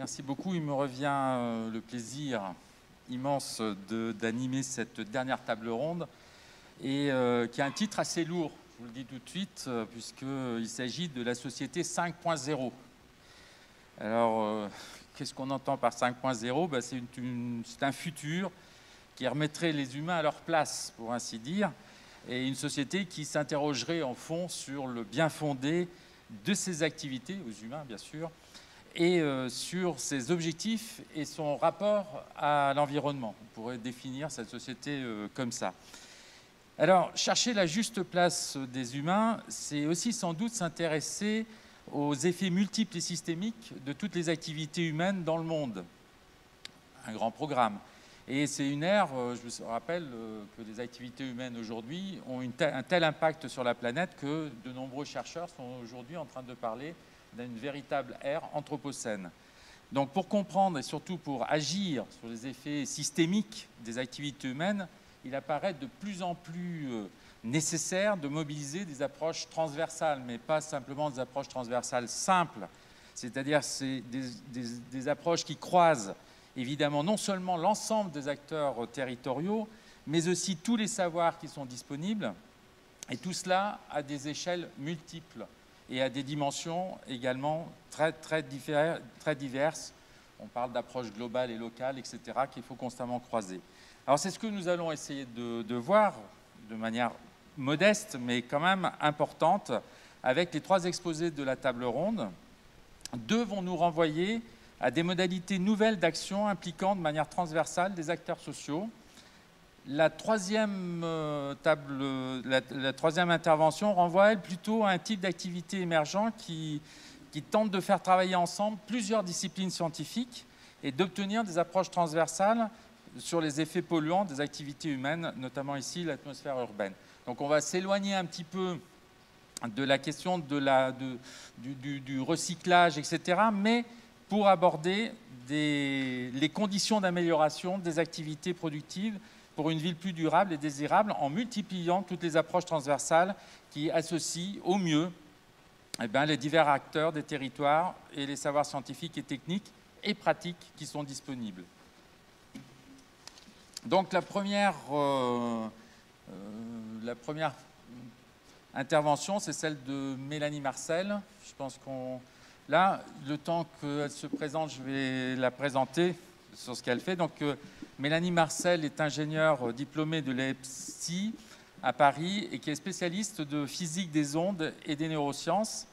Merci beaucoup. Il me revient le plaisir immense d'animer cette dernière table ronde et qui a un titre assez lourd, je vous le dis tout de suite, puisqu'il s'agit de la société 5.0. Alors, qu'est-ce qu'on entend par 5.0 ? Ben, c'est un futur qui remettrait les humains à leur place, pour ainsi dire, et une société qui s'interrogerait en fond sur le bien fondé de ses activités, aux humains bien sûr, et sur ses objectifs et son rapport à l'environnement. On pourrait définir cette société comme ça. Alors, chercher la juste place des humains, c'est aussi sans doute s'intéresser aux effets multiples et systémiques de toutes les activités humaines dans le monde. Un grand programme. Et c'est une ère, je vous rappelle que les activités humaines aujourd'hui ont un tel impact sur la planète que de nombreux chercheurs sont aujourd'hui en train de parler d'une véritable ère anthropocène. Donc pour comprendre et surtout pour agir sur les effets systémiques des activités humaines, il apparaît de plus en plus nécessaire de mobiliser des approches transversales, mais pas simplement des approches transversales simples, c'est-à-dire des approches qui croisent évidemment non seulement l'ensemble des acteurs territoriaux, mais aussi tous les savoirs qui sont disponibles, et tout cela à des échelles multiples et à des dimensions également très diverses. On parle d'approches globales et locales, etc., qu'il faut constamment croiser. Alors c'est ce que nous allons essayer de voir de manière modeste, mais quand même importante, avec les trois exposés de la table ronde. Deux vont nous renvoyer à des modalités nouvelles d'action impliquant de manière transversale des acteurs sociaux. La troisième intervention renvoie, elle, plutôt à un type d'activité émergent qui tente de faire travailler ensemble plusieurs disciplines scientifiques et d'obtenir des approches transversales sur les effets polluants des activités humaines, notamment ici l'atmosphère urbaine. Donc on va s'éloigner un petit peu de la question du recyclage, etc., mais pour aborder les conditions d'amélioration des activités productives pour une ville plus durable et désirable en multipliant toutes les approches transversales qui associent au mieux les divers acteurs des territoires et les savoirs scientifiques et techniques et pratiques qui sont disponibles. Donc la première intervention, c'est celle de Mélanie Marcel. Je pense là, le temps qu'elle se présente, je vais la présenter sur ce qu'elle fait. Donc, Mélanie Marcel est ingénieure diplômée de l'EPSI à Paris et qui est spécialiste de physique des ondes et des neurosciences.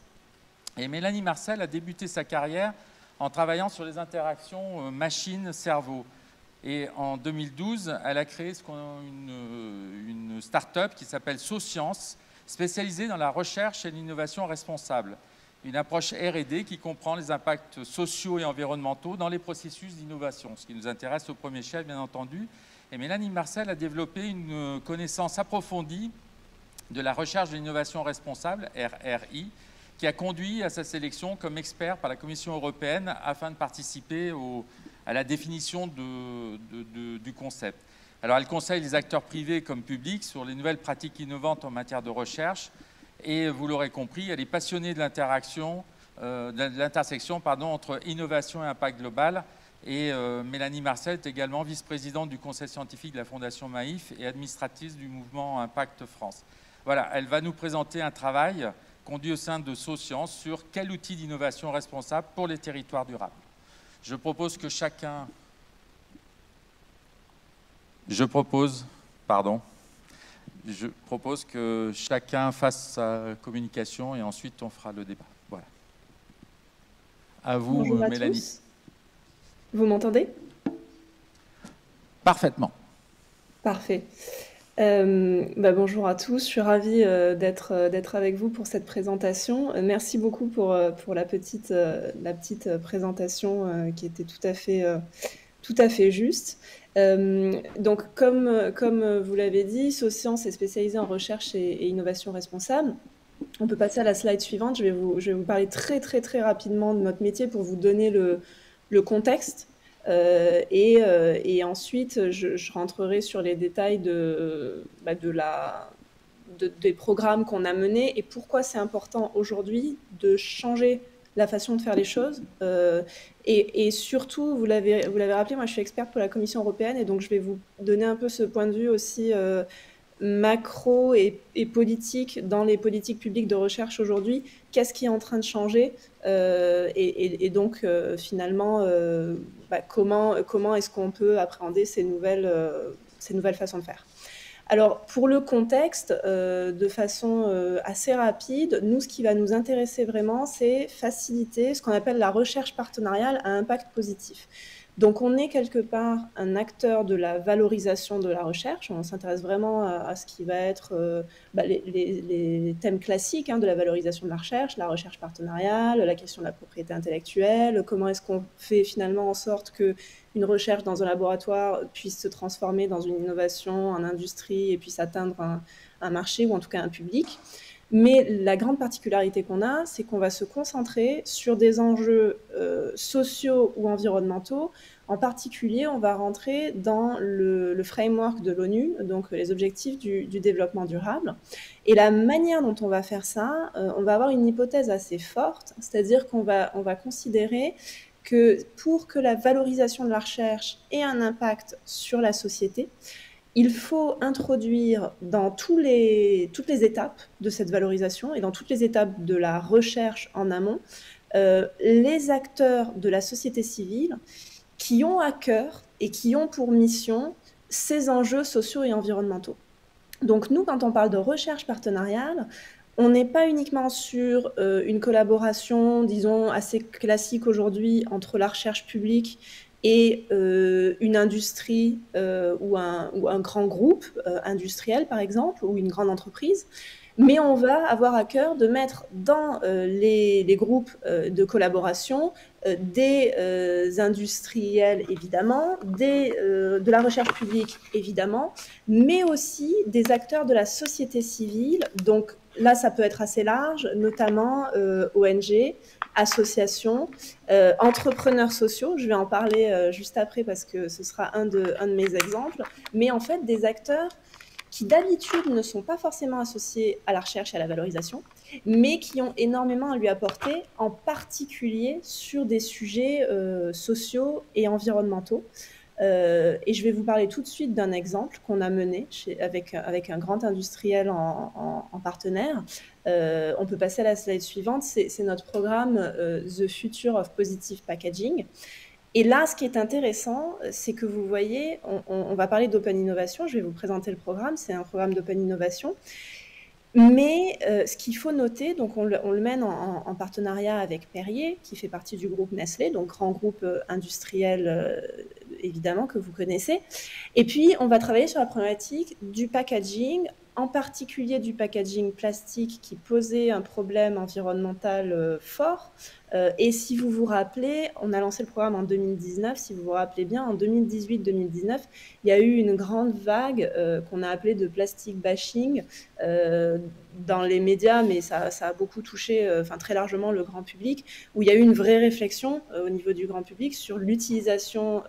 Et Mélanie Marcel a débuté sa carrière en travaillant sur les interactions machine-cerveau. Et en 2012, elle a créé une start-up qui s'appelle SoScience, spécialisée dans la recherche et l'innovation responsable. Une approche R&D qui comprend les impacts sociaux et environnementaux dans les processus d'innovation, ce qui nous intéresse au premier chef, bien entendu. Et Mélanie Marcel a développé une connaissance approfondie de la recherche de l'innovation responsable, RRI, qui a conduit à sa sélection comme expert par la Commission européenne afin de participer à la définition du concept. Alors, elle conseille les acteurs privés comme publics sur les nouvelles pratiques innovantes en matière de recherche. Et vous l'aurez compris, elle est passionnée de l'intersection entre innovation et impact global. Et Mélanie Marcel est également vice-présidente du conseil scientifique de la Fondation Maïf et administratrice du mouvement Impact France. Voilà, elle va nous présenter un travail conduit au sein de SoScience sur quel outil d'innovation responsable pour les territoires durables. Je propose que chacun fasse sa communication et ensuite on fera le débat. Voilà. À vous, Bonjour à Mélanie. tous. Vous m'entendez ? Parfaitement. Parfait. Bonjour à tous. Je suis ravie d'être avec vous pour cette présentation. Merci beaucoup pour la petite présentation qui était tout à fait juste. Donc, comme vous l'avez dit, SoScience est spécialisée en recherche et innovation responsable. On peut passer à la slide suivante. Je vais vous parler très rapidement de notre métier pour vous donner le contexte. Et ensuite, je rentrerai sur les détails des programmes qu'on a menés et pourquoi c'est important aujourd'hui de changer la façon de faire les choses. Et surtout, vous l'avez rappelé, moi je suis experte pour la Commission européenne, et donc je vais vous donner un peu ce point de vue aussi macro et politique dans les politiques publiques de recherche aujourd'hui. Qu'est-ce qui est en train de changer et donc finalement, comment est-ce qu'on peut appréhender ces nouvelles façons de faire. Alors, pour le contexte, de façon assez rapide, nous, ce qui va nous intéresser vraiment, c'est faciliter ce qu'on appelle la recherche partenariale à impact positif. Donc, on est quelque part un acteur de la valorisation de la recherche. On s'intéresse vraiment à ce qui va être les thèmes classiques de la valorisation de la recherche partenariale, la question de la propriété intellectuelle, comment est-ce qu'on fait finalement en sorte qu'une recherche dans un laboratoire puisse se transformer dans une innovation en industrie et puisse atteindre un marché ou en tout cas un public. Mais la grande particularité qu'on a, c'est qu'on va se concentrer sur des enjeux sociaux ou environnementaux. En particulier, on va rentrer dans le framework de l'ONU, donc les objectifs du développement durable. Et la manière dont on va faire ça, on va avoir une hypothèse assez forte, c'est-à-dire qu'on va considérer que pour que la valorisation de la recherche ait un impact sur la société, il faut introduire dans toutes les étapes de cette valorisation et dans toutes les étapes de la recherche en amont, les acteurs de la société civile qui ont à cœur et qui ont pour mission ces enjeux sociaux et environnementaux. Donc nous, quand on parle de recherche partenariale, on n'est pas uniquement sur une collaboration, disons, assez classique aujourd'hui entre la recherche publique et une industrie ou un grand groupe industriel, par exemple, ou une grande entreprise. Mais on va avoir à cœur de mettre dans les groupes de collaboration des industriels, évidemment, de la recherche publique, évidemment, mais aussi des acteurs de la société civile. Donc là, ça peut être assez large, notamment ONG, associations, entrepreneurs sociaux. Je vais en parler juste après parce que ce sera un de mes exemples. Mais en fait, des acteurs qui d'habitude ne sont pas forcément associés à la recherche et à la valorisation, mais qui ont énormément à lui apporter, en particulier sur des sujets sociaux et environnementaux. Et je vais vous parler tout de suite d'un exemple qu'on a mené avec un grand industriel en partenaire. On peut passer à la slide suivante. C'est notre programme The Future of Positive Packaging. Et là, ce qui est intéressant, c'est que vous voyez, on va parler d'Open Innovation. Je vais vous présenter le programme. C'est un programme d'Open Innovation. Mais ce qu'il faut noter, donc on le mène en partenariat avec Perrier, qui fait partie du groupe Nestlé, donc grand groupe industriel évidemment que vous connaissez. Et puis on va travailler sur la problématique du packaging, en particulier du packaging plastique qui posait un problème environnemental fort. Et si vous vous rappelez, on a lancé le programme en 2019, si vous vous rappelez bien, en 2018-2019, il y a eu une grande vague qu'on a appelée de plastic bashing dans les médias, mais ça a beaucoup touché très largement le grand public, où il y a eu une vraie réflexion au niveau du grand public sur l'utilisation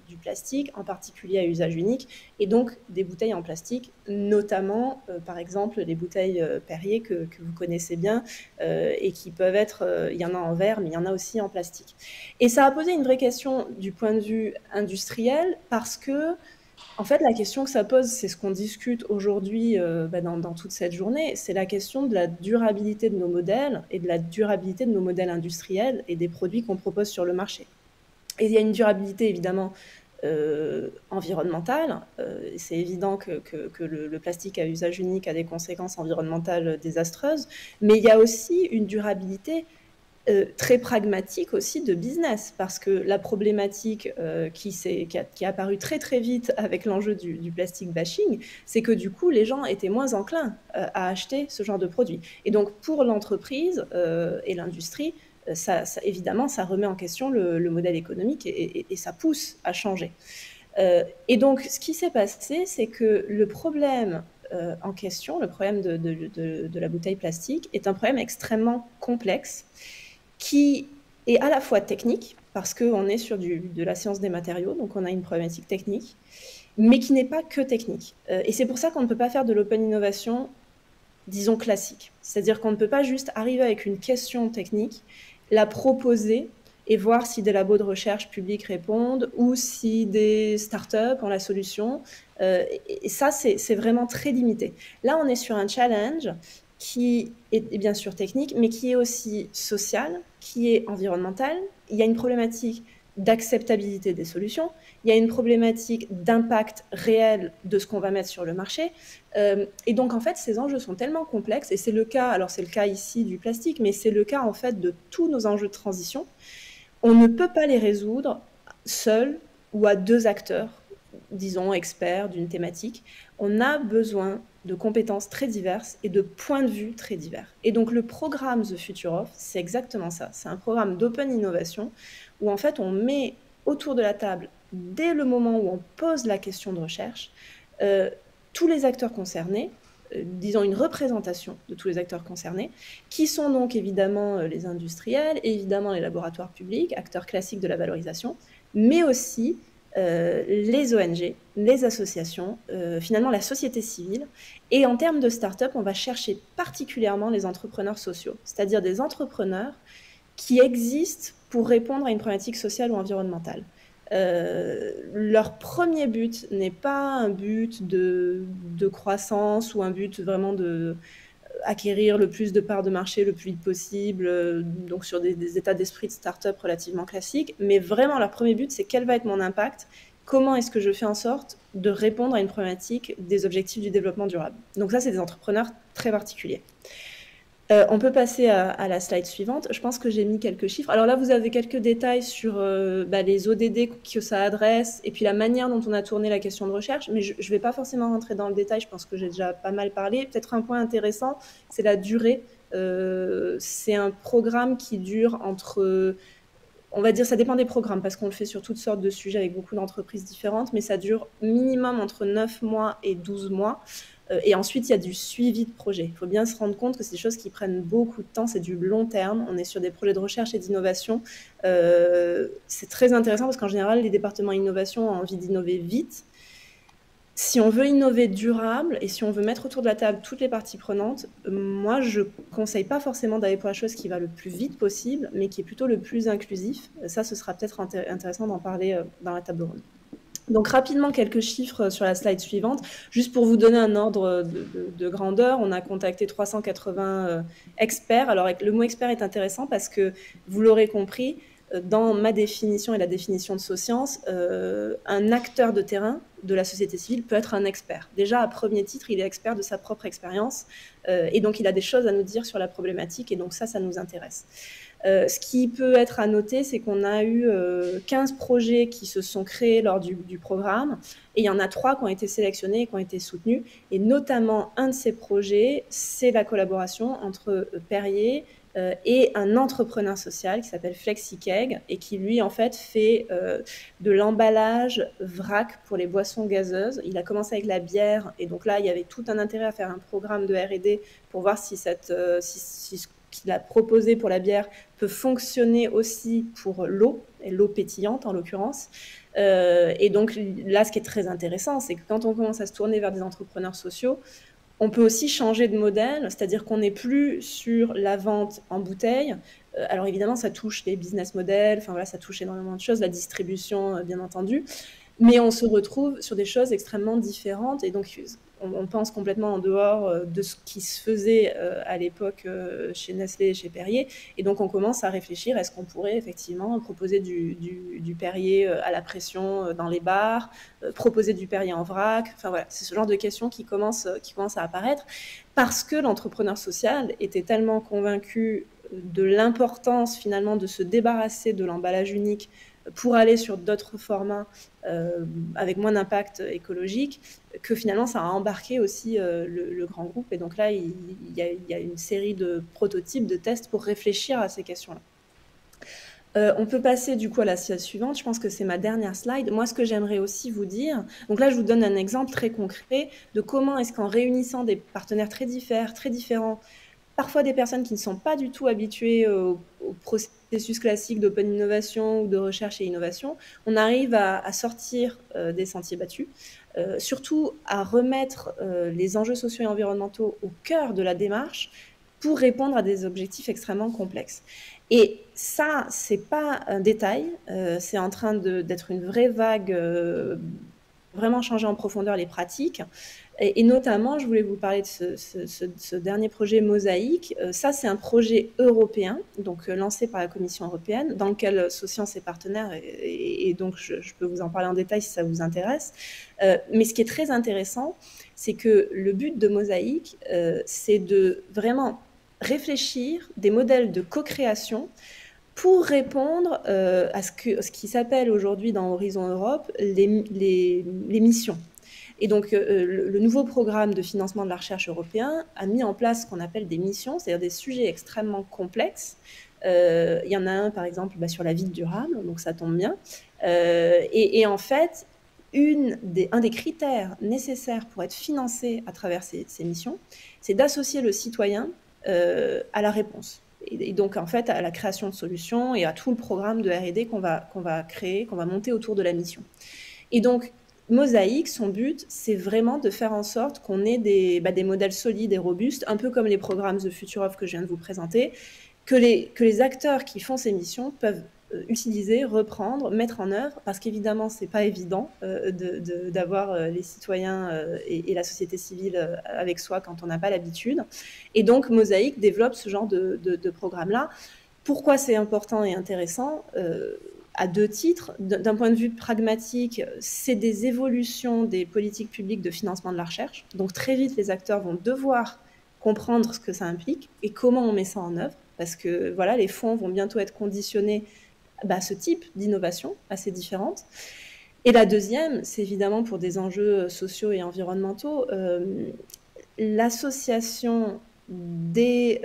du plastique, en particulier à usage unique, et donc des bouteilles en plastique, notamment, par exemple, les bouteilles Perrier que vous connaissez bien et qui peuvent être, il y en a en verre, mais il y en a aussi en plastique. Et ça a posé une vraie question du point de vue industriel, parce que en fait, la question que ça pose, c'est ce qu'on discute aujourd'hui dans toute cette journée, c'est la question de la durabilité de nos modèles et de la durabilité de nos modèles industriels et des produits qu'on propose sur le marché. Et il y a une durabilité évidemment environnementale. C'est évident que le plastique à usage unique a des conséquences environnementales désastreuses, mais il y a aussi une durabilité très pragmatique aussi de business, parce que la problématique qui est apparue très très vite avec l'enjeu du plastic bashing, c'est que du coup les gens étaient moins enclins à acheter ce genre de produit. Et donc pour l'entreprise et l'industrie, évidemment ça remet en question le modèle économique et ça pousse à changer. Et donc ce qui s'est passé, c'est que le problème en question, le problème de la bouteille plastique, est un problème extrêmement complexe qui est à la fois technique, parce qu'on est sur de la science des matériaux, donc on a une problématique technique, mais qui n'est pas que technique. Et c'est pour ça qu'on ne peut pas faire de l'open innovation, disons, classique. C'est-à-dire qu'on ne peut pas juste arriver avec une question technique la proposer et voir si des labos de recherche publics répondent ou si des startups ont la solution. Et ça, c'est vraiment très limité. Là, on est sur un challenge qui est bien sûr technique, mais qui est aussi social, qui est environnemental. Il y a une problématique d'acceptabilité des solutions, il y a une problématique d'impact réel de ce qu'on va mettre sur le marché. Et donc, en fait, ces enjeux sont tellement complexes, et c'est le cas, alors c'est le cas ici du plastique, mais c'est le cas, en fait, de tous nos enjeux de transition. On ne peut pas les résoudre seul ou à 2 acteurs, disons experts d'une thématique. On a besoin de compétences très diverses et de points de vue très divers. Et donc le programme The Future of, c'est exactement ça. C'est un programme d'open innovation où en fait on met autour de la table, dès le moment où on pose la question de recherche, tous les acteurs concernés, disons une représentation de tous les acteurs concernés, qui sont donc évidemment les industriels, évidemment les laboratoires publics, acteurs classiques de la valorisation, mais aussi les ONG, les associations, finalement la société civile. Et en termes de start-up, on va chercher particulièrement les entrepreneurs sociaux, c'est-à-dire des entrepreneurs qui existent pour répondre à une problématique sociale ou environnementale. Leur premier but n'est pas un but de croissance ou un but vraiment de acquérir le plus de parts de marché le plus vite possible, donc sur des états d'esprit de start-up relativement classiques, mais vraiment leur premier but, c'est quel va être mon impact, comment est-ce que je fais en sorte de répondre à une problématique des objectifs du développement durable. Donc ça, c'est des entrepreneurs très particuliers. On peut passer à la slide suivante. Je pense que j'ai mis quelques chiffres. Alors là, vous avez quelques détails sur les ODD que ça adresse et puis la manière dont on a tourné la question de recherche, mais je ne vais pas forcément rentrer dans le détail, je pense que j'ai déjà pas mal parlé. Peut-être un point intéressant, c'est la durée. C'est un programme qui dure entre... On va dire, ça dépend des programmes, parce qu'on le fait sur toutes sortes de sujets avec beaucoup d'entreprises différentes, mais ça dure minimum entre 9 mois et 12 mois. Et ensuite, il y a du suivi de projet. Il faut bien se rendre compte que c'est des choses qui prennent beaucoup de temps, c'est du long terme. On est sur des projets de recherche et d'innovation. C'est très intéressant parce qu'en général, les départements innovation ont envie d'innover vite. Si on veut innover durable et si on veut mettre autour de la table toutes les parties prenantes, moi, je ne conseille pas forcément d'aller pour la chose qui va le plus vite possible, mais qui est plutôt le plus inclusif. Ça, ce sera peut-être intéressant d'en parler dans la table ronde. Donc rapidement, quelques chiffres sur la slide suivante. Juste pour vous donner un ordre de grandeur, on a contacté 380 experts. Alors le mot expert est intéressant parce que, vous l'aurez compris, dans ma définition et la définition de SoScience, un acteur de terrain de la société civile peut être un expert. Déjà, à premier titre, il est expert de sa propre expérience et donc il a des choses à nous dire sur la problématique et donc ça nous intéresse. Ce qui peut être à noter, c'est qu'on a eu 15 projets qui se sont créés lors du programme et il y en a 3 qui ont été sélectionnés et qui ont été soutenus. Et notamment, un de ces projets, c'est la collaboration entre Perrier et un entrepreneur social qui s'appelle FlexiKeg et qui, lui, en fait, fait de l'emballage vrac pour les boissons gazeuses. Il a commencé avec la bière et donc là, il y avait tout un intérêt à faire un programme de R&D pour voir si ce qu'il a proposé pour la bière peut fonctionner aussi pour l'eau, et l'eau pétillante en l'occurrence. Et donc là, ce qui est très intéressant, c'est que quand on commence à se tourner vers des entrepreneurs sociaux, on peut aussi changer de modèle, c'est-à-dire qu'on n'est plus sur la vente en bouteille. Alors évidemment, ça touche les business models, enfin voilà, ça touche énormément de choses, la distribution, bien entendu. Mais on se retrouve sur des choses extrêmement différentes et donc on pense complètement en dehors de ce qui se faisait à l'époque chez Nestlé et chez Perrier. Et donc on commence à réfléchir, est-ce qu'on pourrait effectivement proposer du Perrier à la pression dans les bars, proposer du Perrier en vrac. Enfin voilà, c'est ce genre de questions qui commencent à apparaître parce que l'entrepreneur social était tellement convaincu de l'importance finalement de se débarrasser de l'emballage unique pour aller sur d'autres formats avec moins d'impact écologique, que finalement ça a embarqué aussi le grand groupe. Et donc là, il y a une série de prototypes, de tests pour réfléchir à ces questions-là. On peut passer du coup à la slide suivante. Je pense que c'est ma dernière slide. Moi, ce que j'aimerais aussi vous dire, donc là, je vous donne un exemple très concret de comment est-ce qu'en réunissant des partenaires très différents, parfois des personnes qui ne sont pas du tout habituées au processus classique d'open innovation ou de recherche et innovation, on arrive à sortir des sentiers battus, surtout à remettre les enjeux sociaux et environnementaux au cœur de la démarche, pour répondre à des objectifs extrêmement complexes. Et ça, c'est pas un détail, c'est en train d'être une vraie vague, vraiment changer en profondeur les pratiques. Et notamment, je voulais vous parler de ce dernier projet Mosaïque. Ça, c'est un projet européen, donc lancé par la Commission européenne, dans lequel Socience est partenaire, et donc je peux vous en parler en détail si ça vous intéresse. Mais ce qui est très intéressant, c'est que le but de Mosaïque, c'est de vraiment réfléchir des modèles de co-création pour répondre à ce qui s'appelle aujourd'hui dans Horizon Europe les missions. Et donc, le nouveau programme de financement de la recherche européen a mis en place ce qu'on appelle des missions, c'est-à-dire des sujets extrêmement complexes. Il y en a un, par exemple, sur la ville durable, donc ça tombe bien. Et en fait, un des critères nécessaires pour être financé à travers ces missions, c'est d'associer le citoyen à la réponse. Et donc, en fait, à la création de solutions et à tout le programme de R&D qu'on va créer, qu'on va monter autour de la mission. Et donc, Mosaïque, son but, c'est vraiment de faire en sorte qu'on ait des modèles solides et robustes, un peu comme les programmes The Future of que je viens de vous présenter, que les acteurs qui font ces missions peuvent utiliser, reprendre, mettre en œuvre, parce qu'évidemment, c'est pas évident d'avoir les citoyens et la société civile avec soi quand on n'a pas l'habitude. Et donc, Mosaïque développe ce genre de programme-là. Pourquoi c'est important et intéressant à deux titres. D'un point de vue pragmatique, c'est des évolutions des politiques publiques de financement de la recherche. Donc très vite, les acteurs vont devoir comprendre ce que ça implique et comment on met ça en œuvre, parce que voilà, les fonds vont bientôt être conditionnés à ce type d'innovation assez différente. Et la deuxième, c'est évidemment pour des enjeux sociaux et environnementaux, l'association des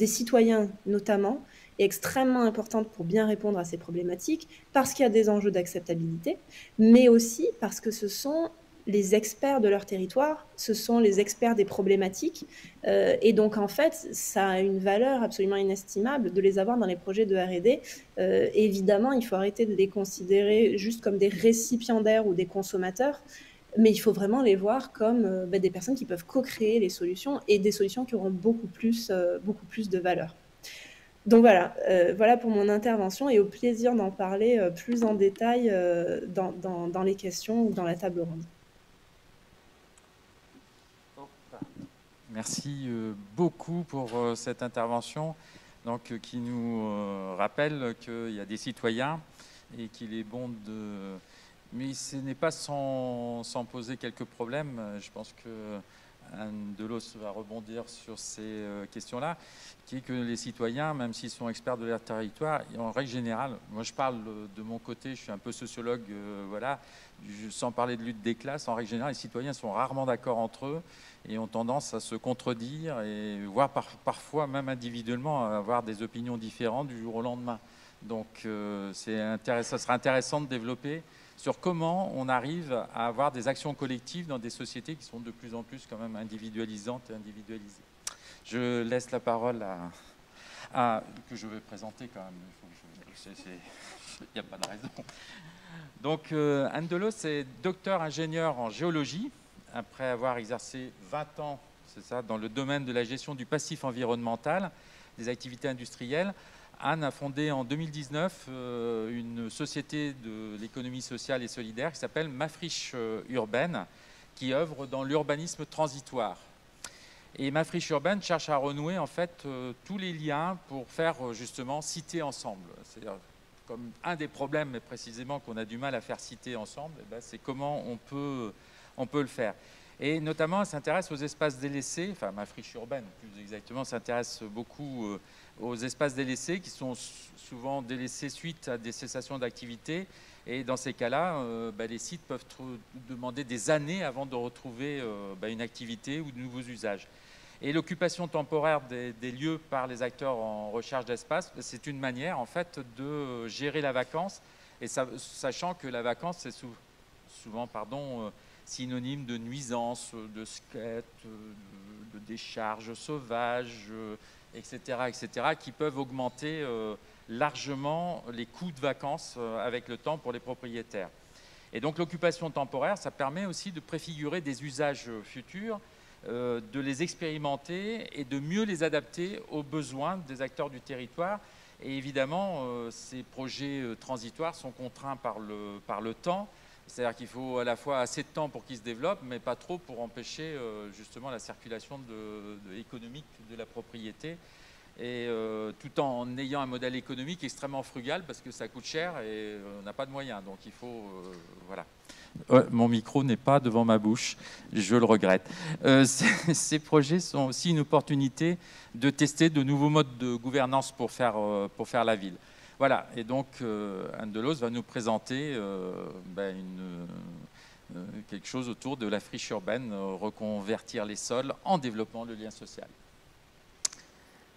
citoyens notamment est extrêmement importante pour bien répondre à ces problématiques, parce qu'il y a des enjeux d'acceptabilité, mais aussi parce que ce sont les experts de leur territoire, ce sont les experts des problématiques, et donc en fait, ça a une valeur absolument inestimable de les avoir dans les projets de R&D. Évidemment, il faut arrêter de les considérer juste comme des récipiendaires ou des consommateurs, mais il faut vraiment les voir comme des personnes qui peuvent co-créer les solutions, et des solutions qui auront beaucoup plus de valeur. Donc voilà, voilà pour mon intervention, et au plaisir d'en parler plus en détail dans les questions ou dans la table ronde. Merci beaucoup pour cette intervention, donc, qui nous rappelle qu'il y a des citoyens et qu'il est bon de... Mais ce n'est pas sans poser quelques problèmes. Je pense que Anne Delos va rebondir sur ces questions-là, qui est que les citoyens, même s'ils sont experts de leur territoire, en règle générale, moi je parle de mon côté, je suis un peu sociologue, voilà, sans parler de lutte des classes, en règle générale, les citoyens sont rarement d'accord entre eux et ont tendance à se contredire, et voire parfois même individuellement à avoir des opinions différentes du jour au lendemain. Donc ça sera intéressant de développer sur comment on arrive à avoir des actions collectives dans des sociétés qui sont de plus en plus quand même individualisantes et individualisées. Je laisse la parole que je vais présenter quand même. Il n'y a pas de raison. Donc Anne Delos est docteur ingénieur en géologie, après avoir exercé 20 ans, c'est ça, dans le domaine de la gestion du passif environnemental, des activités industrielles. Anne a fondé en 2019 une société de l'économie sociale et solidaire qui s'appelle Ma Friche Urbaine, qui œuvre dans l'urbanisme transitoire. Et Ma Friche Urbaine cherche à renouer en fait tous les liens pour faire justement cité ensemble. C'est-à-dire, comme un des problèmes, mais précisément qu'on a du mal à faire citer ensemble, c'est comment on peut le faire. Et notamment, elle s'intéresse aux espaces délaissés, enfin Ma Friche Urbaine plus exactement, s'intéresse beaucoup aux espaces délaissés qui sont souvent délaissés suite à des cessations d'activité. Et dans ces cas-là, les sites peuvent demander des années avant de retrouver une activité ou de nouveaux usages. Et l'occupation temporaire des lieux par les acteurs en recherche d'espace, c'est une manière en fait de gérer la vacance, et sachant que la vacance c'est souvent synonyme de nuisance, de squat, de décharges sauvages, etc., qui peuvent augmenter largement les coûts de vacances avec le temps pour les propriétaires. Et donc l'occupation temporaire, ça permet aussi de préfigurer des usages futurs de les expérimenter et de mieux les adapter aux besoins des acteurs du territoire. Et évidemment, ces projets transitoires sont contraints par le temps. C'est-à-dire qu'il faut à la fois assez de temps pour qu'ils se développent, mais pas trop pour empêcher justement la circulation économique de la propriété. Et tout en ayant un modèle économique extrêmement frugal, parce que ça coûte cher et on n'a pas de moyens. Donc il faut... voilà. Mon micro n'est pas devant ma bouche, je le regrette. Ces projets sont aussi une opportunité de tester de nouveaux modes de gouvernance pour faire la ville. Voilà, et donc Anne Delos va nous présenter quelque chose autour de la friche urbaine, reconvertir les sols en développant le lien social.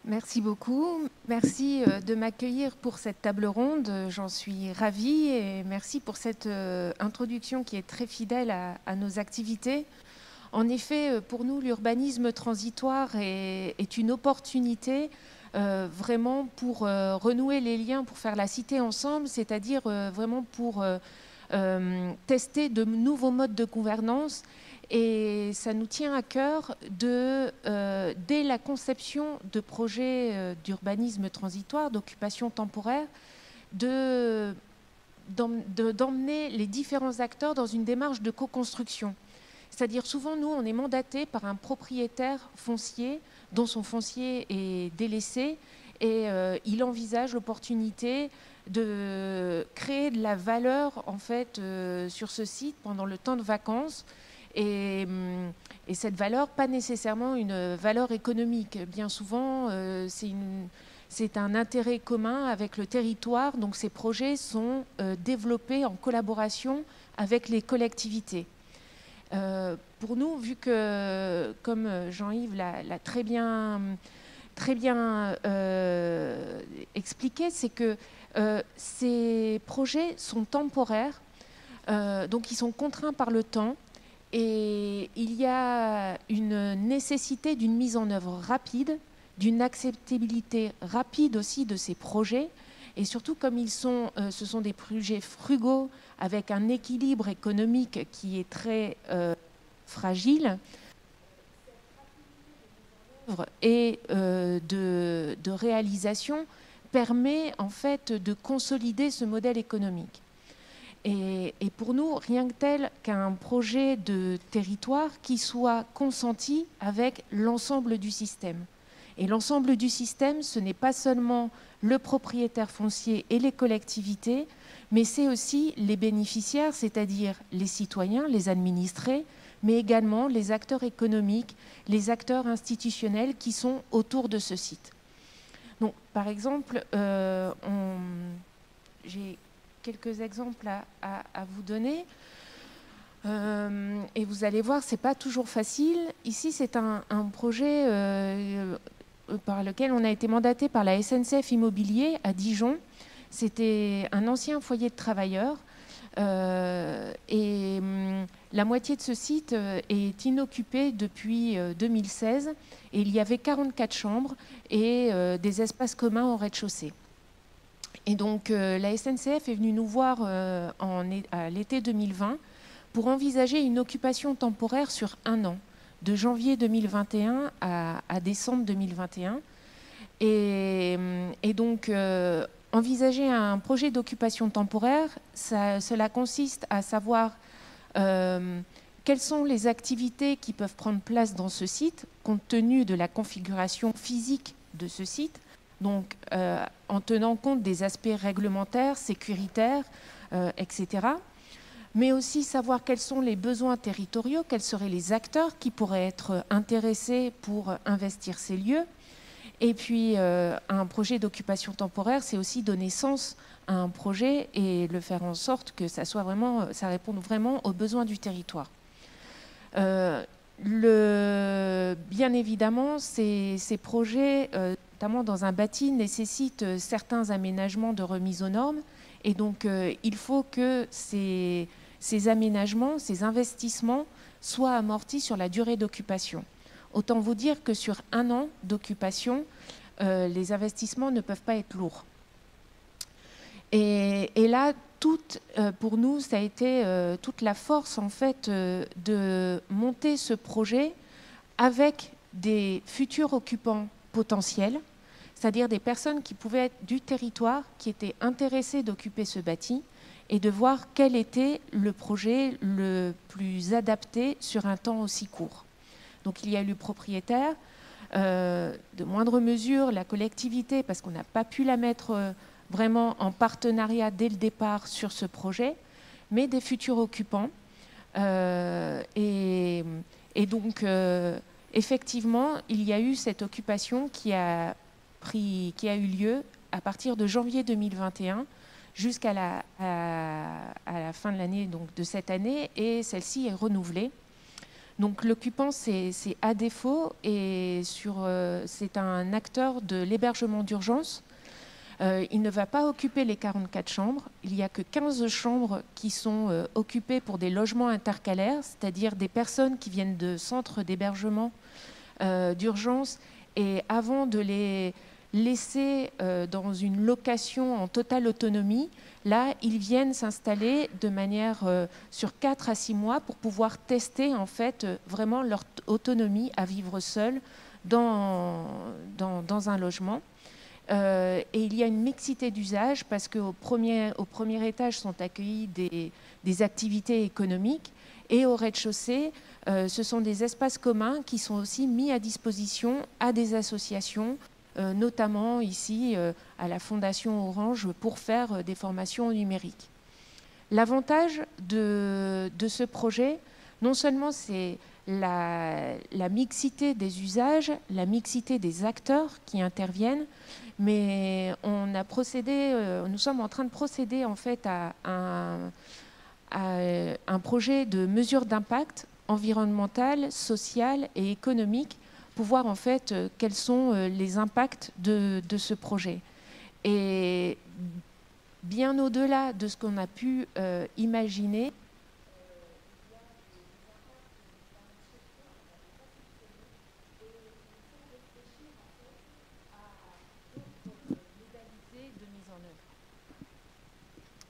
Merci beaucoup. Merci de m'accueillir pour cette table ronde. J'en suis ravie et merci pour cette introduction qui est très fidèle à nos activités. En effet, pour nous, l'urbanisme transitoire est une opportunité vraiment pour renouer les liens, pour faire la cité ensemble, c'est-à-dire vraiment pour tester de nouveaux modes de gouvernance. Et ça nous tient à cœur dès la conception de projets d'urbanisme transitoire, d'occupation temporaire, d'emmener les différents acteurs dans une démarche de co-construction. C'est-à-dire souvent, nous, on est mandaté par un propriétaire foncier dont son foncier est délaissé et il envisage l'opportunité de créer de la valeur en fait, sur ce site pendant le temps de vacances. Et cette valeur, pas nécessairement une valeur économique. Bien souvent, c'est un intérêt commun avec le territoire. Donc ces projets sont développés en collaboration avec les collectivités. Pour nous, vu que, comme Jean-Yves l'a très bien expliqué, c'est que ces projets sont temporaires, donc ils sont contraints par le temps. Et il y a une nécessité d'une mise en œuvre rapide, d'une acceptabilité rapide aussi de ces projets. Et surtout, comme ce sont des projets frugaux avec un équilibre économique qui est très fragile, et de réalisation permet en fait de consolider ce modèle économique. Et pour nous, rien que tel qu'un projet de territoire qui soit consenti avec l'ensemble du système. Et l'ensemble du système, ce n'est pas seulement le propriétaire foncier et les collectivités, mais c'est aussi les bénéficiaires, c'est-à-dire les citoyens, les administrés, mais également les acteurs économiques, les acteurs institutionnels qui sont autour de ce site. Donc, par exemple, j'ai quelques exemples à vous donner. Et vous allez voir, ce n'est pas toujours facile. Ici, c'est un projet par lequel on a été mandaté par la SNCF Immobilier à Dijon. C'était un ancien foyer de travailleurs. Et la moitié de ce site est inoccupée depuis 2016. Et il y avait 44 chambres et des espaces communs au rez-de-chaussée. Et donc, la SNCF est venue nous voir à l'été 2020 pour envisager une occupation temporaire sur 1 an, de janvier 2021 à décembre 2021. Et donc, envisager un projet d'occupation temporaire, cela consiste à savoir quelles sont les activités qui peuvent prendre place dans ce site, compte tenu de la configuration physique de ce site. Donc, en tenant compte des aspects réglementaires, sécuritaires, etc. Mais aussi savoir quels sont les besoins territoriaux, quels seraient les acteurs qui pourraient être intéressés pour investir ces lieux. Et puis, un projet d'occupation temporaire, c'est aussi donner sens à un projet et le faire en sorte que ça réponde vraiment aux besoins du territoire. Bien évidemment, ces projets, notamment dans un bâti, nécessitent certains aménagements de remise aux normes. Et donc, il faut que ces aménagements, ces investissements soient amortis sur la durée d'occupation. Autant vous dire que sur 1 an d'occupation, les investissements ne peuvent pas être lourds. Et là, pour nous, ça a été toute la force en fait de monter ce projet avec des futurs occupants potentiels, c'est-à-dire des personnes qui pouvaient être du territoire, qui étaient intéressées d'occuper ce bâti, et de voir quel était le projet le plus adapté sur un temps aussi court. Donc il y a eu le propriétaire, de moindre mesure la collectivité, parce qu'on n'a pas pu la mettre vraiment en partenariat dès le départ sur ce projet, mais des futurs occupants. Et donc, effectivement, il y a eu cette occupation qui a eu lieu à partir de janvier 2021 jusqu'à la fin de l'année, donc de cette année, et celle-ci est renouvelée. Donc l'occupant, c'est ADEFO, et c'est un acteur de l'hébergement d'urgence. Il ne va pas occuper les 44 chambres. Il n'y a que 15 chambres qui sont occupées pour des logements intercalaires, c'est-à-dire des personnes qui viennent de centres d'hébergement d'urgence, et avant de les laisser dans une location en totale autonomie, là, ils viennent s'installer de manière sur 4 à 6 mois pour pouvoir tester en fait vraiment leur autonomie à vivre seul dans un logement. Et il y a une mixité d'usage parce qu'au premier étage sont accueillis des activités économiques, et au rez-de-chaussée, ce sont des espaces communs qui sont aussi mis à disposition à des associations, notamment ici à la Fondation Orange pour faire des formations numériques. L'avantage de ce projet, non seulement c'est la mixité des usages, la mixité des acteurs qui interviennent, mais nous sommes en train de procéder en fait à un projet de mesure d'impact environnemental, social et économique pour voir en fait quels sont les impacts de ce projet. Et bien au-delà de ce qu'on a pu imaginer,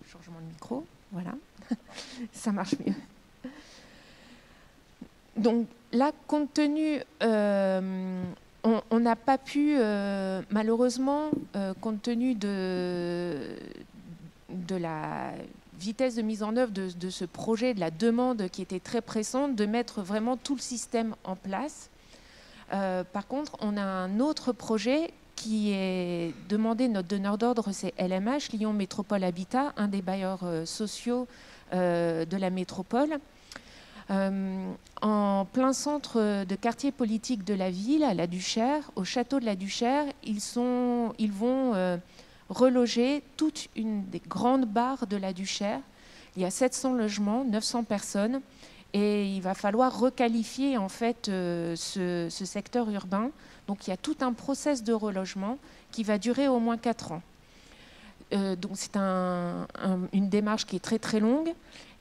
changement de micro, voilà, ça marche mieux. Donc là, compte tenu, on n'a pas pu, malheureusement, compte tenu de la vitesse de mise en œuvre de ce projet, de la demande qui était très pressante, de mettre vraiment tout le système en place. Par contre, on a un autre projet qui est demandé, notre donneur d'ordre, c'est LMH, Lyon Métropole Habitat, un des bailleurs sociaux de la métropole. En plein centre de quartier politique de la ville, à la Duchère, au château de la Duchère, ils vont reloger toute une des grandes bars de la Duchère. Il y a 700 logements, 900 personnes, et il va falloir requalifier en fait ce secteur urbain. Donc il y a tout un process de relogement qui va durer au moins 4 ans. Donc c'est une démarche qui est très très longue.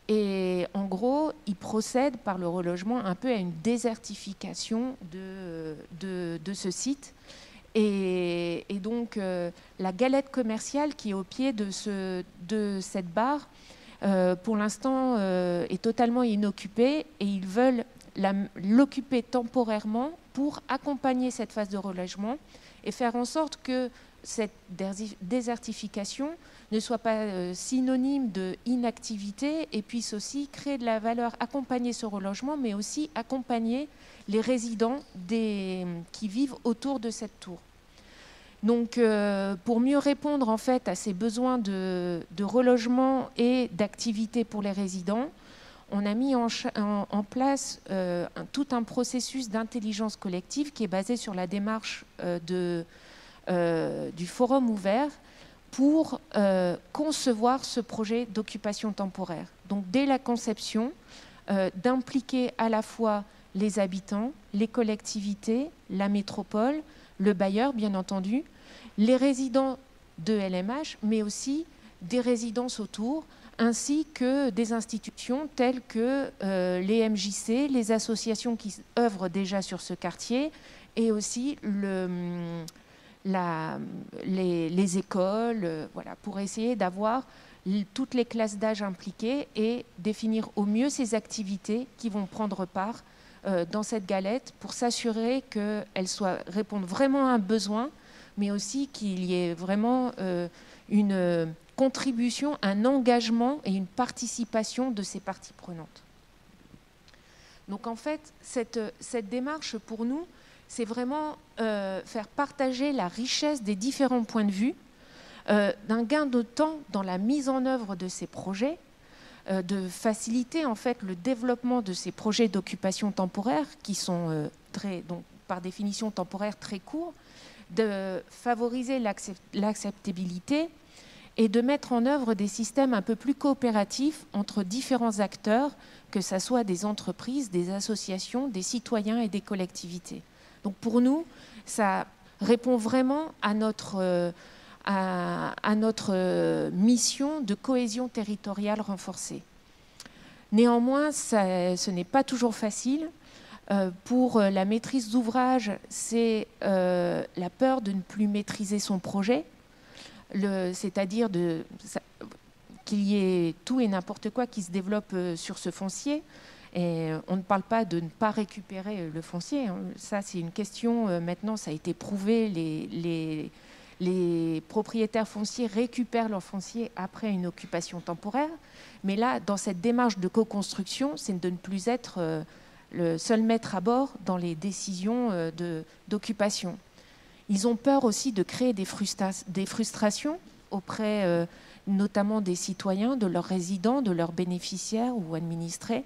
Et en gros, il procède par le relogement un peu à une désertification de ce site. Et donc, la galette commerciale qui est au pied de cette barre, pour l'instant, est totalement inoccupée, et ils veulent l'occuper temporairement pour accompagner cette phase de relogement et faire en sorte que cette désertification ne soit pas synonyme de inactivité, et puisse aussi créer de la valeur, accompagner ce relogement, mais aussi accompagner les résidents qui vivent autour de cette tour. Donc, pour mieux répondre en fait à ces besoins de relogement et d'activité pour les résidents, on a mis en place tout un processus d'intelligence collective qui est basé sur la démarche du forum ouvert pour concevoir ce projet d'occupation temporaire. Donc dès la conception, d'impliquer à la fois les habitants, les collectivités, la métropole, le bailleur bien entendu, les résidents de LMH, mais aussi des résidences autour, ainsi que des institutions telles que les MJC, les associations qui œuvrent déjà sur ce quartier, et aussi les écoles, voilà, pour essayer d'avoir toutes les classes d'âge impliquées et définir au mieux ces activités qui vont prendre part dans cette galette pour s'assurer qu'elle réponde vraiment à un besoin, mais aussi qu'il y ait vraiment une contribution, un engagement et une participation de ces parties prenantes. Donc en fait, cette démarche pour nous, c'est vraiment faire partager la richesse des différents points de vue, d'un gain de temps dans la mise en œuvre de ces projets, de faciliter en fait le développement de ces projets d'occupation temporaire qui sont donc, par définition temporaires très courts, de favoriser l'acceptabilité et de mettre en œuvre des systèmes un peu plus coopératifs entre différents acteurs, que ce soit des entreprises, des associations, des citoyens et des collectivités. Donc pour nous, ça répond vraiment à notre mission de cohésion territoriale renforcée. Néanmoins, ce n'est pas toujours facile. Pour la maîtrise d'ouvrage, c'est la peur de ne plus maîtriser son projet, c'est-à-dire qu'il y ait tout et n'importe quoi qui se développe sur ce foncier. Et on ne parle pas de ne pas récupérer le foncier. Ça, c'est une question, maintenant, ça a été prouvé, les propriétaires fonciers récupèrent leur foncier après une occupation temporaire. Mais là, dans cette démarche de co-construction, c'est de ne plus être le seul maître à bord dans les décisions d'occupation. Ils ont peur aussi de créer des frustrations auprès notamment des citoyens, de leurs résidents, de leurs bénéficiaires ou administrés.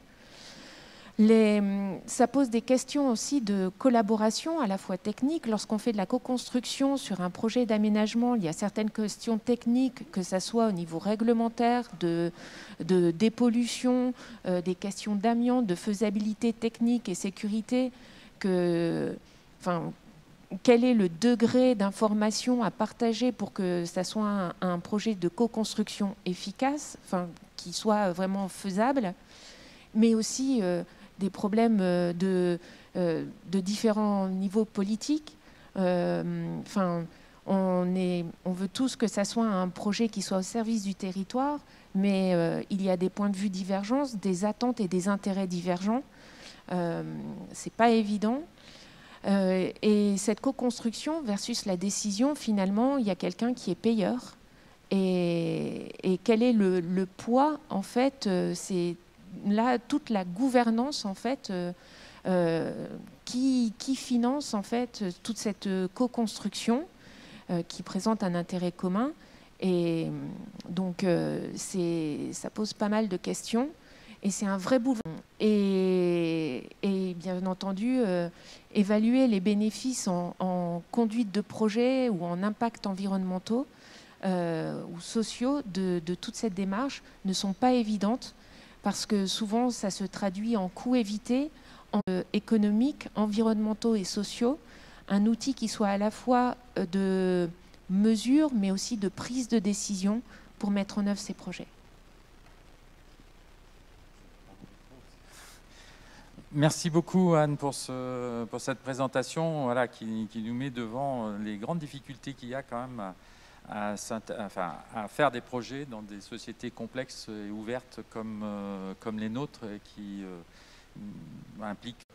Ça pose des questions aussi de collaboration à la fois technique. Lorsqu'on fait de la co-construction sur un projet d'aménagement, il y a certaines questions techniques, que ce soit au niveau réglementaire, de dépollution, des questions d'amiante, de faisabilité technique et sécurité. Quel est le degré d'information à partager pour que ça soit un projet de co-construction efficace, qui soit vraiment faisable, mais aussi des problèmes de différents niveaux politiques. On veut tous que ça soit un projet qui soit au service du territoire, mais il y a des points de vue divergents, des attentes et des intérêts divergents. C'est pas évident. Et cette co-construction versus la décision, finalement, il y a quelqu'un qui est payeur. Et quel est le poids, en fait, c'est là toute la gouvernance en fait qui finance en fait toute cette co-construction qui présente un intérêt commun, et donc ça pose pas mal de questions et c'est un vrai boulot. Et bien entendu évaluer les bénéfices en conduite de projet ou en impact environnementaux ou sociaux de toute cette démarche ne sont pas évidentes, parce que souvent, ça se traduit en coûts évités, en économiques, environnementaux et sociaux, un outil qui soit à la fois de mesure, mais aussi de prise de décision pour mettre en œuvre ces projets. Merci beaucoup, Anne, pour cette présentation qui nous met devant les grandes difficultés qu'il y a quand même à faire des projets dans des sociétés complexes et ouvertes comme les nôtres, qui impliquent.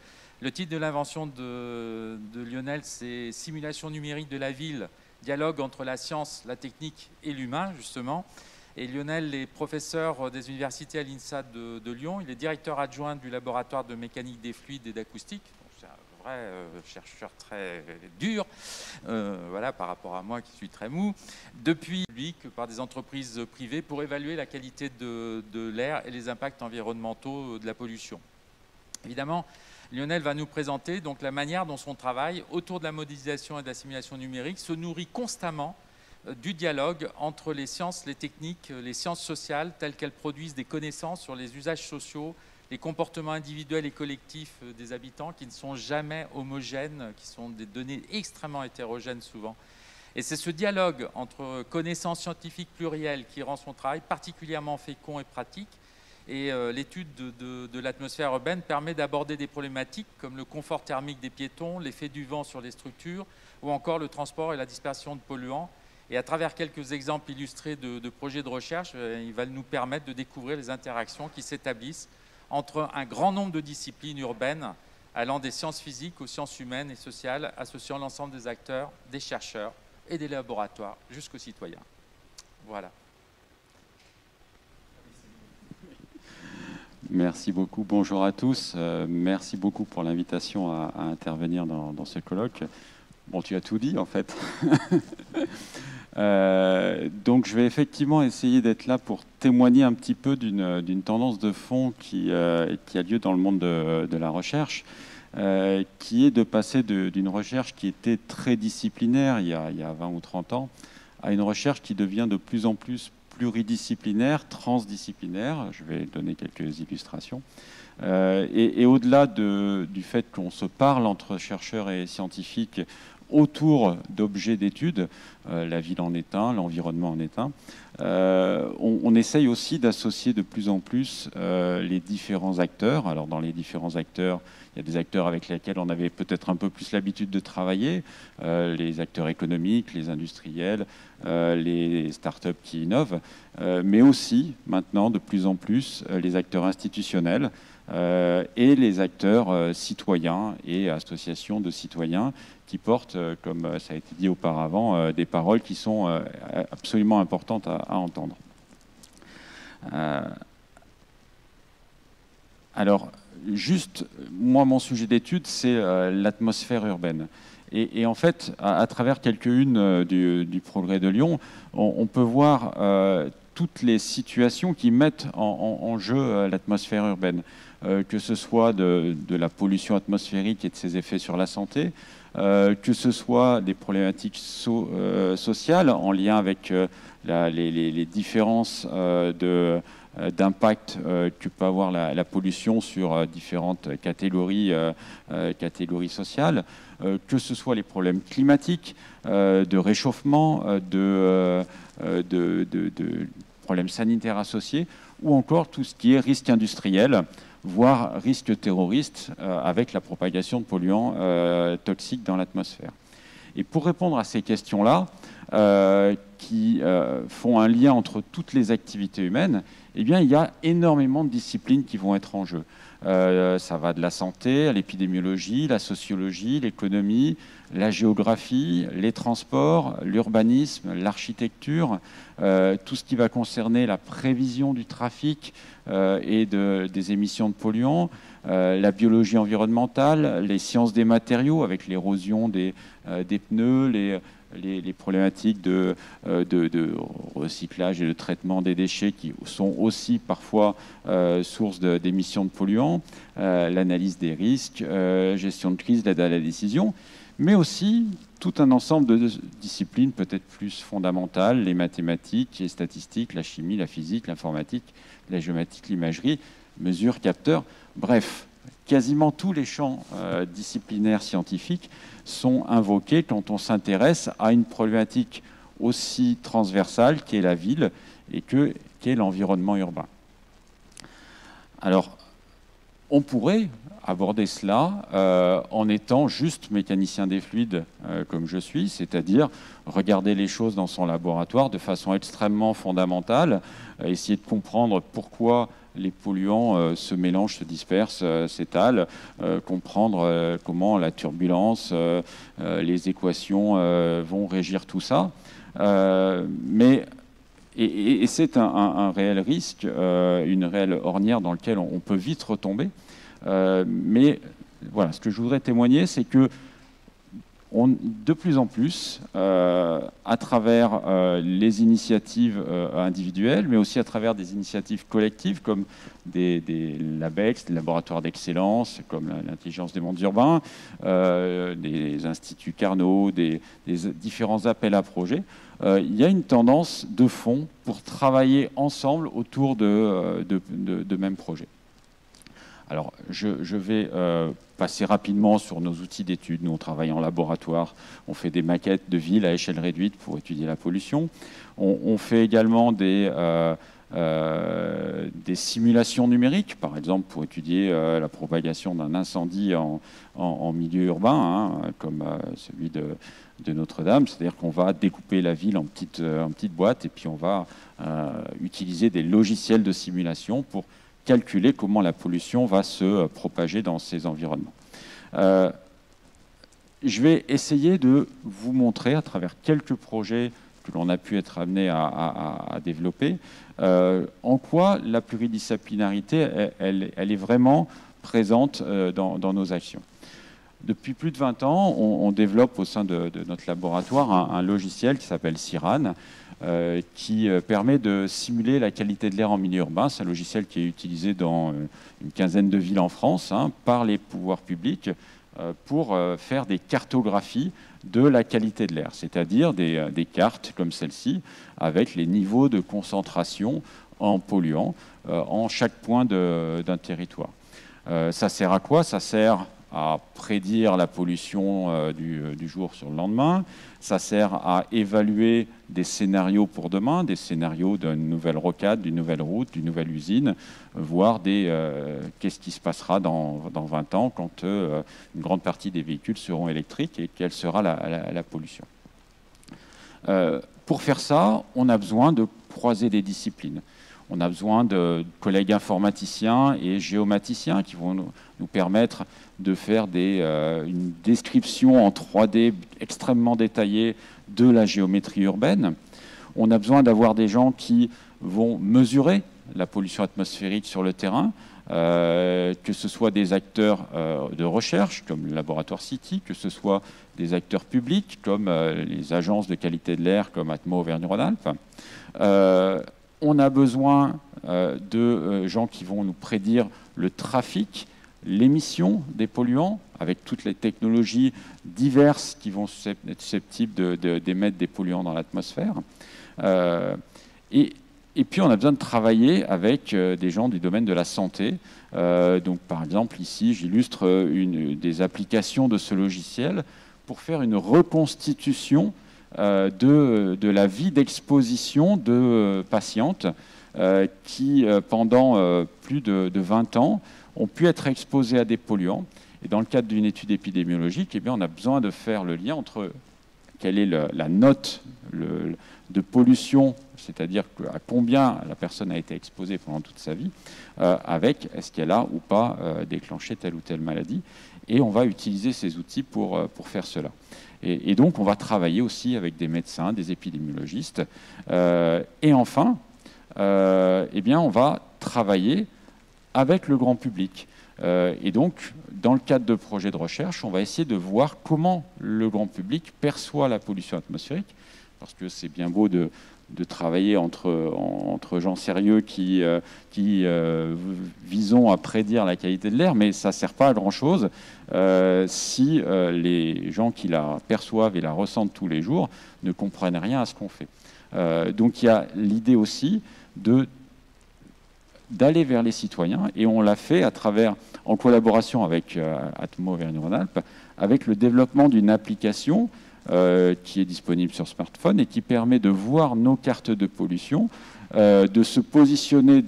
Le titre de l'invention de Lionel, c'est « Simulation numérique de la ville, dialogue entre la science, la technique et l'humain », justement. Et Lionel est professeur des universités à l'INSA de Lyon. Il est directeur adjoint du laboratoire de mécanique des fluides et d'acoustique. C'est un vrai chercheur très dur, par rapport à moi qui suis très mou. Depuis public par des entreprises privées pour évaluer la qualité de l'air et les impacts environnementaux de la pollution. Évidemment, Lionel va nous présenter donc la manière dont son travail autour de la modélisation et de la simulation numérique se nourrit constamment du dialogue entre les sciences, les techniques, les sciences sociales, telles qu'elles produisent des connaissances sur les usages sociaux, les comportements individuels et collectifs des habitants, qui ne sont jamais homogènes, qui sont des données extrêmement hétérogènes souvent. Et c'est ce dialogue entre connaissances scientifiques plurielles qui rend son travail particulièrement fécond et pratique. Et l'étude de l'atmosphère urbaine permet d'aborder des problématiques comme le confort thermique des piétons, l'effet du vent sur les structures, ou encore le transport et la dispersion de polluants. Et à travers quelques exemples illustrés de projets de recherche, il va nous permettre de découvrir les interactions qui s'établissent entre un grand nombre de disciplines urbaines allant des sciences physiques aux sciences humaines et sociales, associant l'ensemble des acteurs, des chercheurs et des laboratoires jusqu'aux citoyens. Voilà. Merci beaucoup. Bonjour à tous. Merci beaucoup pour l'invitation à intervenir dans ce colloque. Bon, tu as tout dit en fait. Donc je vais effectivement essayer d'être là pour témoigner un petit peu d'une tendance de fond qui a lieu dans le monde de la recherche, qui est de passer d'une recherche qui était très disciplinaire il y a 20 ou 30 ans à une recherche qui devient de plus en plus pluridisciplinaire, transdisciplinaire. Je vais donner quelques illustrations. Et au-delà du fait qu'on se parle entre chercheurs et scientifiques autour d'objets d'études, la ville en est un, l'environnement en est un, on essaye aussi d'associer de plus en plus les différents acteurs. Alors dans les différents acteurs, il y a des acteurs avec lesquels on avait peut-être un peu plus l'habitude de travailler, les acteurs économiques, les industriels, les startups qui innovent, mais aussi maintenant de plus en plus les acteurs institutionnels et les acteurs citoyens et associations de citoyens qui portent, comme ça a été dit auparavant, des paroles qui sont absolument importantes à entendre. Alors, juste, moi, mon sujet d'étude, c'est l'atmosphère urbaine. Et en fait, à travers quelques-unes du Progrès de Lyon, on peut voir toutes les situations qui mettent en jeu l'atmosphère urbaine, que ce soit de la pollution atmosphérique et de ses effets sur la santé, que ce soit des problématiques sociales en lien avec les différences d'impact que peut avoir la pollution sur différentes catégories sociales, que ce soit les problèmes climatiques, de réchauffement, de problèmes sanitaires associés, ou encore tout ce qui est risque industriel, voire risque terroriste avec la propagation de polluants toxiques dans l'atmosphère. Et pour répondre à ces questions-là, qui font un lien entre toutes les activités humaines, eh bien, il y a énormément de disciplines qui vont être en jeu. Ça va de la santé à l'épidémiologie, la sociologie, l'économie, la géographie, les transports, l'urbanisme, l'architecture, tout ce qui va concerner la prévision du trafic et des émissions de polluants, la biologie environnementale, les sciences des matériaux avec l'érosion des pneus, les problématiques de recyclage et de traitement des déchets qui sont aussi parfois source d'émissions de polluants, l'analyse des risques, gestion de crise, l'aide à la décision, mais aussi tout un ensemble de disciplines peut-être plus fondamentales, les mathématiques, les statistiques, la chimie, la physique, l'informatique, la géométrie, l'imagerie, mesures, capteurs, bref. Quasiment tous les champs disciplinaires scientifiques sont invoqués quand on s'intéresse à une problématique aussi transversale qu'est la ville et qu'est l'environnement urbain. Alors, on pourrait aborder cela en étant juste mécanicien des fluides comme je suis, c'est-à-dire regarder les choses dans son laboratoire de façon extrêmement fondamentale, essayer de comprendre pourquoi les polluants se mélangent, se dispersent, s'étalent, comprendre comment la turbulence, les équations vont régir tout ça. Et c'est un réel risque, une réelle ornière dans laquelle on peut vite retomber. Mais voilà, ce que je voudrais témoigner, c'est que de plus en plus, à travers les initiatives individuelles, mais aussi à travers des initiatives collectives comme des LabEx, des laboratoires d'excellence, comme l'intelligence des mondes urbains, des instituts Carnot, des différents appels à projets, il y a une tendance de fond pour travailler ensemble autour de mêmes projets. Alors, je vais passer rapidement sur nos outils d'études. Nous, on travaille en laboratoire, on fait des maquettes de villes à échelle réduite pour étudier la pollution. On fait également des simulations numériques, par exemple pour étudier la propagation d'un incendie en milieu urbain, hein, comme celui de Notre-Dame. C'est-à-dire qu'on va découper la ville en petites boîtes et puis on va utiliser des logiciels de simulation pour calculer comment la pollution va se propager dans ces environnements. Je vais essayer de vous montrer, à travers quelques projets que l'on a pu être amené à développer, en quoi la pluridisciplinarité, elle est vraiment présente dans nos actions. Depuis plus de 20 ans, on développe au sein de notre laboratoire un logiciel qui s'appelle CIRAN, qui permet de simuler la qualité de l'air en milieu urbain. C'est un logiciel qui est utilisé dans une quinzaine de villes en France par les pouvoirs publics pour faire des cartographies de la qualité de l'air, c'est-à-dire des cartes comme celle-ci, avec les niveaux de concentration en polluants en chaque point d'un territoire. Ça sert à quoi? Ça sert à prédire la pollution du jour sur le lendemain. Ça sert à évaluer des scénarios pour demain, des scénarios d'une nouvelle rocade, d'une nouvelle route, d'une nouvelle usine, voir qu'est-ce qui se passera dans 20 ans quand une grande partie des véhicules seront électriques et quelle sera la pollution. Pour faire ça, on a besoin de croiser des disciplines. On a besoin de collègues informaticiens et géomaticiens qui vont nous permettre de faire une description en 3D extrêmement détaillée de la géométrie urbaine. On a besoin d'avoir des gens qui vont mesurer la pollution atmosphérique sur le terrain, que ce soit des acteurs de recherche comme le laboratoire CITI, que ce soit des acteurs publics comme les agences de qualité de l'air comme Atmo Auvergne-Rhône-Alpes. On a besoin de gens qui vont nous prédire le trafic, l'émission des polluants, avec toutes les technologies diverses qui vont être susceptibles d'émettre des polluants dans l'atmosphère. Et puis, on a besoin de travailler avec des gens du domaine de la santé. Donc, par exemple, ici, j'illustre des applications de ce logiciel pour faire une reconstitution de la vie d'exposition de patientes qui, pendant plus de 20 ans, ont pu être exposées à des polluants. Et dans le cadre d'une étude épidémiologique, eh bien, on a besoin de faire le lien entre quelle est la note de pollution, c'est-à-dire à combien la personne a été exposée pendant toute sa vie, avec est-ce qu'elle a ou pas déclenché telle ou telle maladie. Et on va utiliser ces outils pour faire cela. Et donc, on va travailler aussi avec des médecins, des épidémiologistes. Et enfin, eh bien, on va travailler avec le grand public. Et donc, dans le cadre de projets de recherche, on va essayer de voir comment le grand public perçoit la pollution atmosphérique, parce que c'est bien beau de travailler entre gens sérieux qui visons à prédire la qualité de l'air, mais ça ne sert pas à grand-chose si les gens qui la perçoivent et la ressentent tous les jours ne comprennent rien à ce qu'on fait. Donc il y a l'idée aussi d'aller vers les citoyens, et on l'a fait en collaboration avec Atmo Auvergne-Rhône-Alpes, avec le développement d'une application qui est disponible sur smartphone et qui permet de voir nos cartes de pollution, de se positionner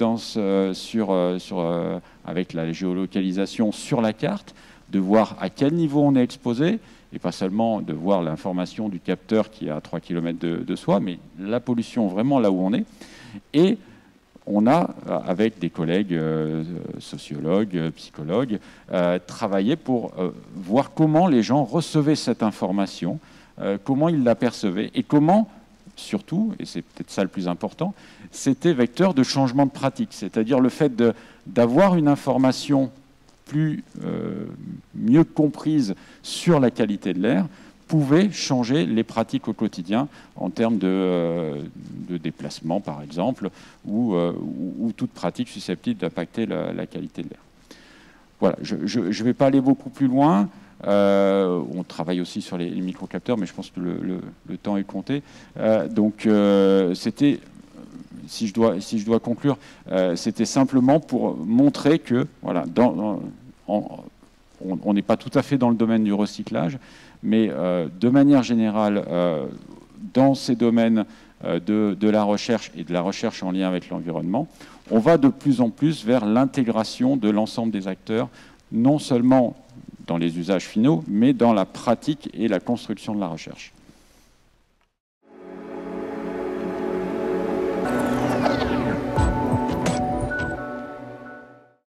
avec la géolocalisation sur la carte, de voir à quel niveau on est exposé, et pas seulement de voir l'information du capteur qui est à 3 km de soi, mais la pollution vraiment là où on est. Et on a, avec des collègues sociologues, psychologues, travaillé pour voir comment les gens recevaient cette information, comment ils l'apercevaient et comment, surtout, et c'est peut-être ça le plus important, c'était vecteur de changement de pratique. C'est-à-dire le fait d'avoir une information mieux comprise sur la qualité de l'air pouvait changer les pratiques au quotidien en termes de déplacement, par exemple, ou toute pratique susceptible d'impacter la qualité de l'air. Voilà, je ne vais pas aller beaucoup plus loin. On travaille aussi sur les microcapteurs, mais je pense que le temps est compté. Donc, c'était, si je dois conclure, c'était simplement pour montrer que, voilà, on n'est pas tout à fait dans le domaine du recyclage, mais de manière générale, dans ces domaines de la recherche et de la recherche en lien avec l'environnement, on va de plus en plus vers l'intégration de l'ensemble des acteurs, non seulement dans les usages finaux, mais dans la pratique et la construction de la recherche.